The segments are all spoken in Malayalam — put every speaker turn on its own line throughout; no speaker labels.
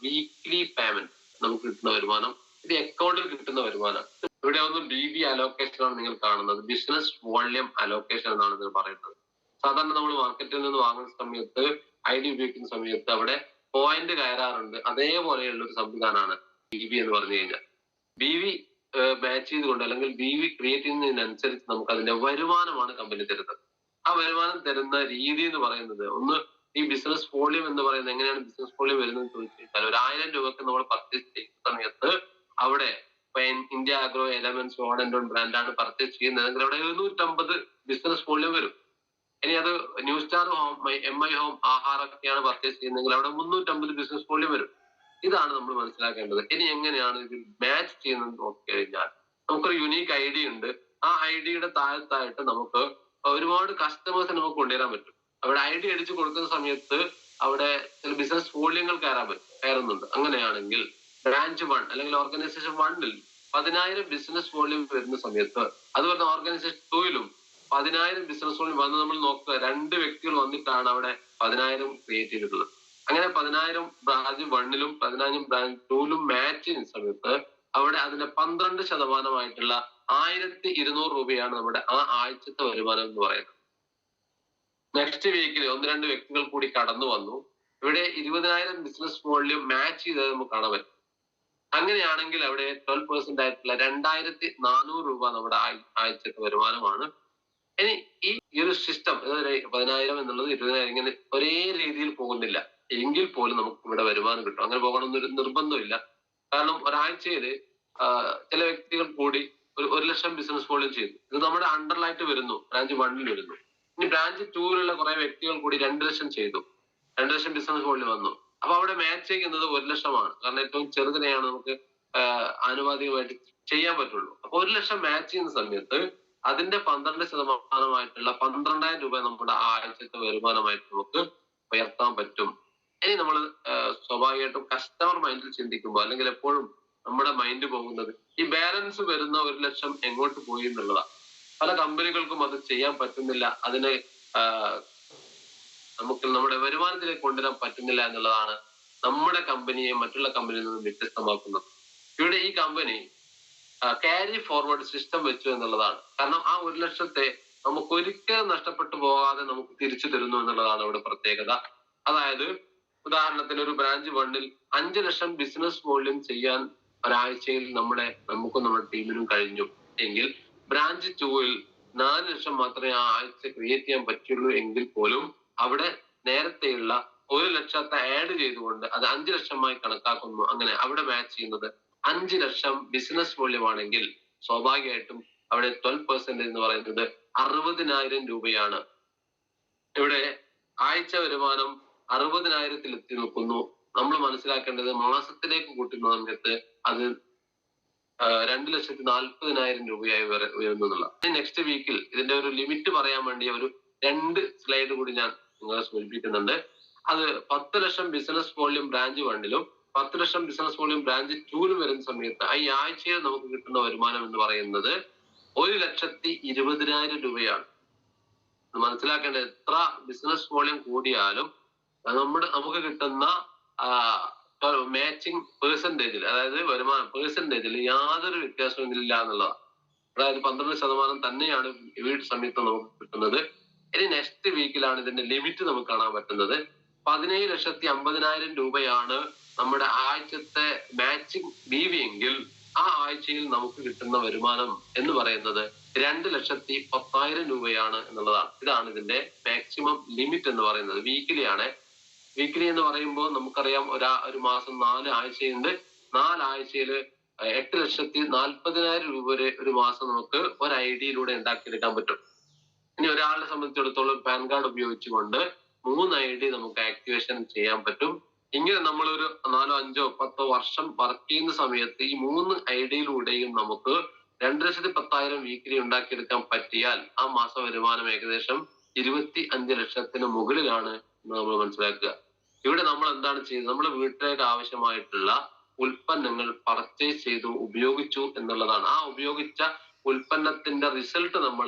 വീക്ക്ലി പേയ്മെന്റ് നമുക്ക് കിട്ടുന്ന വരുമാനം. ഇത് അക്കൗണ്ടിൽ കിട്ടുന്ന വരുമാനം. ഇവിടെ ഒന്ന് BV അലോക്കേഷൻ ആണ് നിങ്ങൾ കാണുന്നത്. ബിസിനസ് വോള്യം അലോക്കേഷൻ എന്നാണ് ഇത് പറയുന്നത്. സാധാരണ നമ്മൾ മാർക്കറ്റിൽ നിന്ന് വാങ്ങുന്ന സമയത്ത് ID ഉപയോഗിക്കുന്ന സമയത്ത് അവിടെ പോയിന്റ് കയറാറുണ്ട്. അതേപോലെയുള്ള ഒരു സംവിധാനമാണ് BV എന്ന് പറഞ്ഞു കഴിഞ്ഞാൽ. BV മാച്ച് ചെയ്തുകൊണ്ട് അല്ലെങ്കിൽ BV ക്രിയേറ്റ് ചെയ്യുന്നതിനനുസരിച്ച് നമുക്ക് അതിന്റെ വരുമാനമാണ് കമ്പനി തരുന്നത്. ആ വരുമാനം തരുന്ന രീതി എന്ന് പറയുന്നത് ഒന്ന് ഈ ബിസിനസ് വോള്യം എന്ന് പറയുന്നത് എങ്ങനെയാണ് ബിസിനസ് വോള്യം വരുന്നത് ചോദിച്ചു കഴിഞ്ഞാൽ 1000 രൂപക്ക് നമ്മൾ പർച്ചേസ് ചെയ്യുന്ന സമയത്ത് അവിടെ India Agro Elements on and on ബ്രാൻഡാണ് പർച്ചേസ് ചെയ്യുന്നതെങ്കിൽ അവിടെ 750 ബിസിനസ് വോള്യം വരും. ഇനി അത് new star home MI home ആഹാരമൊക്കെയാണ് പർച്ചേസ് ചെയ്യുന്നതെങ്കിൽ അവിടെ 350 ബിസിനസ് വോള്യം വരും. ഇതാണ് നമ്മൾ മനസ്സിലാക്കേണ്ടത്. ഇനി എങ്ങനെയാണ് ഇത് മാച്ച് ചെയ്യുന്നത് നോക്കി കഴിഞ്ഞാൽ നമുക്കൊരു യുണീക്ക് ID ഉണ്ട്. ആ IDയുടെ താഴത്തായിട്ട് നമുക്ക് ഒരുപാട് കസ്റ്റമേഴ്സ് നമുക്ക് കൊണ്ടുവരാൻ പറ്റും. അവിടെ ID അടിച്ചു കൊടുക്കുന്ന സമയത്ത് അവിടെ ചില ബിസിനസ് വോള്യങ്ങൾ കയറുന്നുണ്ട്. അങ്ങനെയാണെങ്കിൽ ബ്രാഞ്ച് 1 അല്ലെങ്കിൽ ഓർഗനൈസേഷൻ 1ൽ 10,000 ബിസിനസ് വോള്യം വരുന്ന സമയത്ത് അതുപോലെ ഓർഗനൈസേഷൻ 2ലും 10,000 ബിസിനസ് വോള്യം വന്ന് നമ്മൾ നോക്കുക 2 വ്യക്തികൾ വന്നിട്ടാണ് അവിടെ 10,000 ക്രിയേറ്റ് ചെയ്തിട്ടുള്ളത്. അങ്ങനെ 10,000 ബ്രാഞ്ച് 1ലും 10,000 ബ്രാഞ്ച് 2ലും മാച്ച് ചെയ്യുന്ന സമയത്ത് അവിടെ അതിന്റെ 12% 1,200 രൂപയാണ് നമ്മുടെ ആ ആഴ്ചത്തെ വരുമാനം എന്ന് പറയുന്നത്. നെക്സ്റ്റ് വീക്കിൽ 1-2 വ്യക്തികൾ കൂടി കടന്നു വന്നു. ഇവിടെ 20,000 ബിസിനസ് വോള്യം മാച്ച് ചെയ്തത് നമുക്ക് കാണാൻ പറ്റും. അങ്ങനെയാണെങ്കിൽ അവിടെ 12% ആയിട്ടുള്ള 2,400 രൂപ നമ്മുടെ ആഴ്ചത്തെ വരുമാനമാണ്. ഇനി ഈ ഒരു സിസ്റ്റം 10,000 എന്നുള്ളത് 20,000 ഇങ്ങനെ ഒരേ രീതിയിൽ പോകുന്നില്ല എങ്കിൽ പോലും നമുക്ക് ഇവിടെ വരുമാനം കിട്ടും. അങ്ങനെ പോകണമെന്നൊരു നിർബന്ധമില്ല. കാരണം ഒരാഴ്ചയിൽ ചില വ്യക്തികൾ കൂടി 1,00,000 ബിസിനസ് വോള്യം ചെയ്തു. ഇത് നമ്മുടെ അണ്ടറിലായിട്ട് വരുന്നു, ബ്രാഞ്ച് 1ൽ വരുന്നു. ഇനി ബ്രാഞ്ച് 2ലുള്ള കുറെ വ്യക്തികൾ കൂടി 2,00,000 ചെയ്തു, 2,00,000 ബിസിനസ് വോള്യം വന്നു. അപ്പൊ അവിടെ മാച്ച് ചെയ്യുന്നത് 1,00,000 കാരണം ഏറ്റവും ചെറുതിനെയാണ് നമുക്ക് ആനുപാതികമായിട്ട് ചെയ്യാൻ പറ്റുള്ളൂ. അപ്പൊ 1,00,000 മാച്ച് ചെയ്യുന്ന സമയത്ത് അതിന്റെ 12% 12,000 രൂപ നമ്മുടെ ആഴ്ചത്തെ വരുമാനമായിട്ട് നമുക്ക് ഉയർത്താൻ പറ്റും. ഇനി നമ്മൾ സ്വാഭാവികമായിട്ടും കസ്റ്റമർ മൈൻഡിൽ ചിന്തിക്കുമ്പോൾ അല്ലെങ്കിൽ എപ്പോഴും നമ്മുടെ മൈൻഡ് പോകുന്നത് ഈ ബാലൻസ് വരുന്ന 1,00,000 എങ്ങോട്ട് പോയി എന്നുള്ളതാണ്. പല കമ്പനികൾക്കും അത് ചെയ്യാൻ പറ്റുന്നില്ല, അതിനെ നമുക്ക് നമ്മുടെ വരുമാനത്തിലേക്ക് കൊണ്ടുവരാൻ പറ്റുന്നില്ല എന്നുള്ളതാണ് നമ്മുടെ കമ്പനിയെ മറ്റുള്ള കമ്പനിയിൽ നിന്നും വ്യത്യസ്തമാക്കുന്നത്. ഇവിടെ ഈ കമ്പനി ക്യാരി ഫോർവേഡ് സിസ്റ്റം വെച്ചു എന്നുള്ളതാണ്. കാരണം ആ 1,00,000 നമുക്ക് ഒരിക്കലും നഷ്ടപ്പെട്ടു പോകാതെ നമുക്ക് തിരിച്ചു തരുന്നു എന്നുള്ളതാണ് ഇവിടെ പ്രത്യേകത. അതായത് ഉദാഹരണത്തിന് ഒരു ബ്രാഞ്ച് 1ൽ 5,00,000 ബിസിനസ് വോള്യം ചെയ്യാൻ ഒരാഴ്ചയിൽ നമുക്കും നമ്മുടെ ടീമിനും കഴിഞ്ഞു എങ്കിൽ ബ്രാഞ്ച് 2ൽ 4,00,000 മാത്രമേ ആ ആഴ്ച ക്രിയേറ്റ് ചെയ്യാൻ പറ്റുള്ളൂ എങ്കിൽ പോലും അവിടെ നേരത്തെയുള്ള 1,00,000 ആഡ് ചെയ്തുകൊണ്ട് അത് 5,00,000 കണക്കാക്കുന്നു. അങ്ങനെ അവിടെ മാച്ച് ചെയ്യുന്നത് 5,00,000 ബിസിനസ് വോള്യമാണെങ്കിൽ സ്വാഭാവികമായിട്ടും അവിടെ 12% എന്ന് പറയുന്നത് 60,000 രൂപയാണ്. ഇവിടെ ആഴ്ച വരുമാനം 60,000-ൽ എത്തി നിൽക്കുന്നു. നമ്മൾ മനസ്സിലാക്കേണ്ടത് മാസത്തിലേക്ക് കൂട്ടുന്ന സമയത്ത് അത് 2,40,000 രൂപയായി ഉയർന്നുള്ള. നെക്സ്റ്റ് വീക്കിൽ ഇതിന്റെ ഒരു ലിമിറ്റ് പറയാൻ വേണ്ടി ഒരു 2 സ്ലൈഡ് കൂടി ഞാൻ നിങ്ങളെ സൂചിപ്പിക്കുന്നുണ്ട്. അത് 10,00,000 ബിസിനസ് വോള്യം ബ്രാഞ്ച് 1ലും 10,00,000 ബിസിനസ് വോള്യം ബ്രാഞ്ച് 2ലും വരുന്ന സമയത്ത് ഈ ആഴ്ചയിൽ നമുക്ക് കിട്ടുന്ന വരുമാനം എന്ന് പറയുന്നത് 1,20,000 രൂപയാണ്. മനസ്സിലാക്കേണ്ടത് എത്ര ബിസിനസ് വോള്യം കൂടിയാലും നമുക്ക് കിട്ടുന്ന മാച്ചിങ് പെർസെന്റേജിൽ, അതായത് വരുമാനം പെർസെന്റേജിൽ യാതൊരു വ്യത്യാസവും ഇല്ല എന്നുള്ളതാണ്. അതായത് 12% തന്നെയാണ് ഈ സമയത്ത് നമുക്ക് കിട്ടുന്നത്. ഇനി നെക്സ്റ്റ് വീക്കിലാണ് ഇതിന്റെ ലിമിറ്റ് നമുക്ക് കാണാൻ പറ്റുന്നത്. 17,50,000 രൂപയാണ് നമ്മുടെ ആഴ്ചത്തെ മാച്ചിങ് BV എങ്കിൽ ആ ആഴ്ചയിൽ നമുക്ക് കിട്ടുന്ന വരുമാനം എന്ന് പറയുന്നത് 2,10,000 രൂപയാണ് എന്നുള്ളതാണ്. ഇതാണ് ഇതിന്റെ മാക്സിമം ലിമിറ്റ് എന്ന് പറയുന്നത്. വീക്കിലി ആണ്. വീക്കിലി എന്ന് പറയുമ്പോൾ നമുക്കറിയാം ഒരു മാസം 4 ആഴ്ചയുണ്ട്. 4 ആഴ്ചയിൽ 8,40,000 രൂപ വരെ ഒരു മാസം നമുക്ക് ഒരു IDയിലൂടെ ഉണ്ടാക്കിയെടുക്കാൻ പറ്റും. ഇനി ഒരാളെ സംബന്ധിച്ചിടത്തോളം പാൻ കാർഡ് ഉപയോഗിച്ചുകൊണ്ട് 3 ID നമുക്ക് ആക്ടിവേഷൻ ചെയ്യാൻ പറ്റും. ഇങ്ങനെ നമ്മളൊരു 4, 5, 10 വർഷം വർക്ക് ചെയ്യുന്ന സമയത്ത് ഈ 3 IDയിലൂടെയും നമുക്ക് 2,10,000 വീക്കിലി ഉണ്ടാക്കിയെടുക്കാൻ പറ്റിയാൽ ആ മാസ വരുമാനം ഏകദേശം 25,00,000-ന് മുകളിലാണ് എന്ന് നമ്മൾ മനസ്സിലാക്കുക. ഇവിടെ നമ്മൾ എന്താണ് ചെയ്യുന്നത്? നമ്മുടെ വീട്ടിലേക്ക് ആവശ്യമായിട്ടുള്ള ഉൽപ്പന്നങ്ങൾ പർച്ചേസ് ചെയ്തു ഉപയോഗിച്ചു എന്നുള്ളതാണ്. ആ ഉപയോഗിച്ച ഉൽപ്പന്നത്തിന്റെ റിസൾട്ട് നമ്മൾ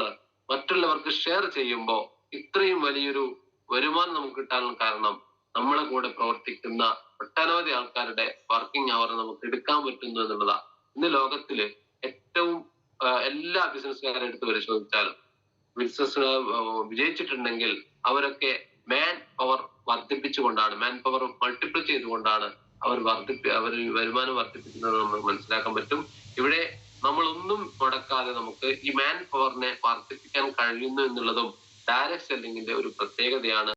മറ്റുള്ളവർക്ക് ഷെയർ ചെയ്യുമ്പോൾ ഇത്രയും വലിയൊരു വരുമാനം നമുക്ക് കിട്ടാനുള്ള കാരണം നമ്മളെ കൂടെ പ്രവർത്തിക്കുന്ന ഒട്ടനവധി ആൾക്കാരുടെ വർക്കിംഗ് അവർ നമുക്ക് എടുക്കാൻ പറ്റുന്നു എന്നുള്ളതാണ്. ഇന്ന് ലോകത്തില് ഏറ്റവും എല്ലാ ബിസിനസ്സുകാരെ എടുത്ത് പരിശോധിച്ചാലും ബിസിനസ് വിജയിച്ചിട്ടുണ്ടെങ്കിൽ അവരൊക്കെ മാൻ പവർ വർദ്ധിപ്പിച്ചുകൊണ്ടാണ്, മാൻ പവർ മൾട്ടിപ്പിൾ ചെയ്തുകൊണ്ടാണ് അവർ വരുമാനം വർദ്ധിപ്പിക്കുന്നത് നമുക്ക് മനസ്സിലാക്കാൻ പറ്റും. ഇവിടെ നമ്മളൊന്നും മുടക്കാതെ നമുക്ക് ഈ മാൻ പവറിനെ വർദ്ധിപ്പിക്കാൻ കഴിയുന്നു എന്നുള്ളതും ഡയറക്ട് സെല്ലിങ്ങിന്റെ ഒരു പ്രത്യേകതയാണ്.